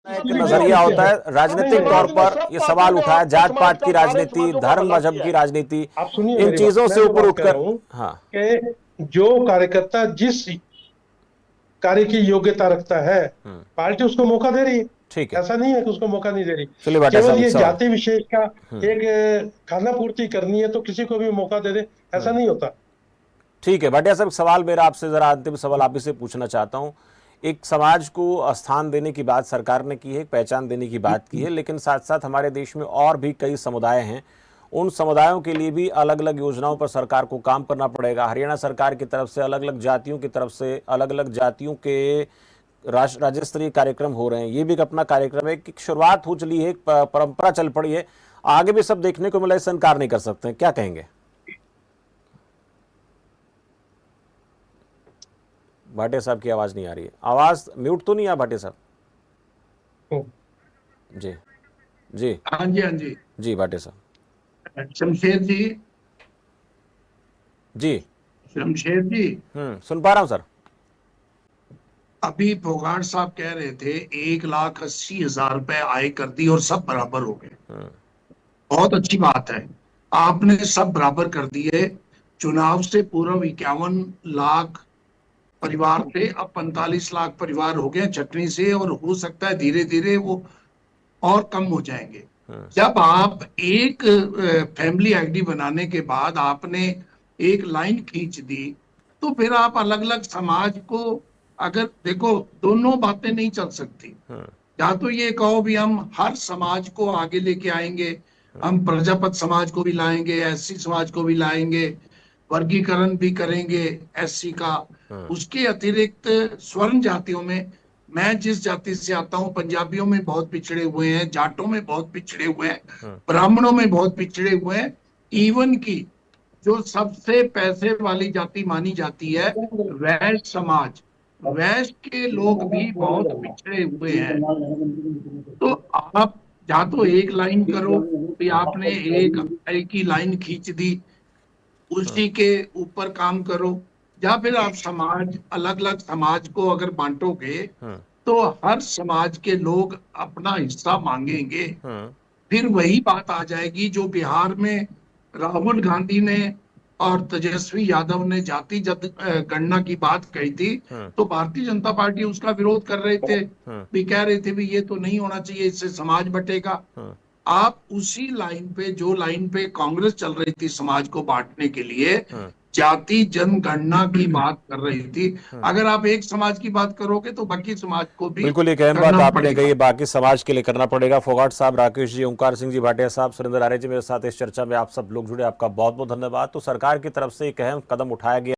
एक नजरिया होता है राजनीतिक तौर पर ये सवाल उठा है, जात पात की राजनीति, धर्म मजहब की राजनीति, आप सुनिए इन मेरी बात, चीजों मैं से जो ऊपर बात कर उठकर। रहा हूँ हाँ, कि जो कार्यकर्ता जिस कार्य की योग्यता रखता है, पार्टी उसको मौका दे रही है। ठीक है। ऐसा नहीं है कि उसको मौका नहीं दे रही। चलिए भाटिया केवल साहब, एक ये सवाल। जाति विशेष का एक खाना पूर्ति करनी है तो किसी को भी मौका दे दे, ऐसा नहीं होता। ठीक है भाटिया साहब, सवाल मेरा आपसे, जरा अंतिम सवाल आप ही से पूछना चाहता हूं। एक समाज को स्थान देने की बात सरकार ने की है, पहचान देने की बात की है, लेकिन साथ साथ हमारे देश में और भी कई समुदाय हैं। उन समुदायों के लिए भी अलग अलग योजनाओं पर सरकार को काम करना पड़ेगा। हरियाणा सरकार की तरफ से अलग अलग जातियों की तरफ से अलग अलग जातियों के राज्य स्तरीय कार्यक्रम हो रहे हैं। ये भी एक अपना कार्यक्रम है, एक शुरुआत हो चली है, एक परंपरा चल पड़ी है, आगे भी सब देखने को मिला, इससे इनकार नहीं कर सकते हैं। क्या कहेंगे? भाटिया साहब की आवाज नहीं आ रही है। आवाज म्यूट तो नहीं है भाटिया साहब? जी जी हाँ जी, हाँ जी। जी भाटिया साहब। शमशेर जी, जी। शमशेर जी, सुन पा रहा हूं सर। अभी फोगाट साहब कह रहे थे 1,80,000 रुपए आय कर दी और सब बराबर हो गए। बहुत अच्छी बात है, आपने सब बराबर कर दिए। चुनाव से पूर्व 51 लाख परिवार थे, अब 45 लाख परिवार हो गए छटनी से, और हो सकता है धीरे धीरे वो और कम हो जाएंगे। जब आप एक फैमिली आईडी बनाने के बाद आपने एक लाइन खींच दी, तो फिर आप अलग अलग समाज को, अगर देखो दोनों बातें नहीं चल सकती। या तो ये कहो भी हम हर समाज को आगे लेके आएंगे, हम प्रजापत समाज को भी लाएंगे, एससी समाज को भी लाएंगे, वर्गीकरण भी करेंगे एससी का। उसके अतिरिक्त स्वर्ण जातियों में, मैं जिस जाति से आता हूं, पंजाबियों में बहुत पिछड़े हुए हैं, जाटों में बहुत पिछड़े हुए हैं, ब्राह्मणों में बहुत पिछड़े हुए हैं, इवन की जो सबसे पैसे वाली जाति मानी जाती है वैश्य समाज, वैश्य के लोग भी बहुत पिछड़े हुए हैं। तो आप या तो एक लाइन करो, कि आपने एक ही लाइन खींच दी, उसी के ऊपर काम करो, या फिर आप समाज, अलग अलग समाज को अगर बांटोगे तो हर समाज के लोग अपना हिस्सा मांगेंगे। फिर वही बात आ जाएगी जो बिहार में राहुल गांधी ने और तेजस्वी यादव ने जाति गणना की बात कही थी, तो भारतीय जनता पार्टी उसका विरोध कर रहे थे, भी कह रहे थे भी ये तो नहीं होना चाहिए, इससे समाज बटेगा। आप उसी लाइन पे, जो लाइन पे कांग्रेस चल रही थी समाज को बांटने के लिए, जाति जनगणना की बात कर रही थी, अगर आप एक समाज की बात करोगे तो बाकी समाज को भी बिल्कुल एक अहम बात आपने कही, बाकी समाज के लिए करना पड़ेगा। फोगाट साहब, राकेश जी, ओंकार सिंह जी, भाटिया साहब, सुरेंद्र आर्य जी मेरे साथ इस चर्चा में आप सब लोग जुड़े, आपका बहुत बहुत धन्यवाद। तो सरकार की तरफ से एक अहम कदम उठाया गया।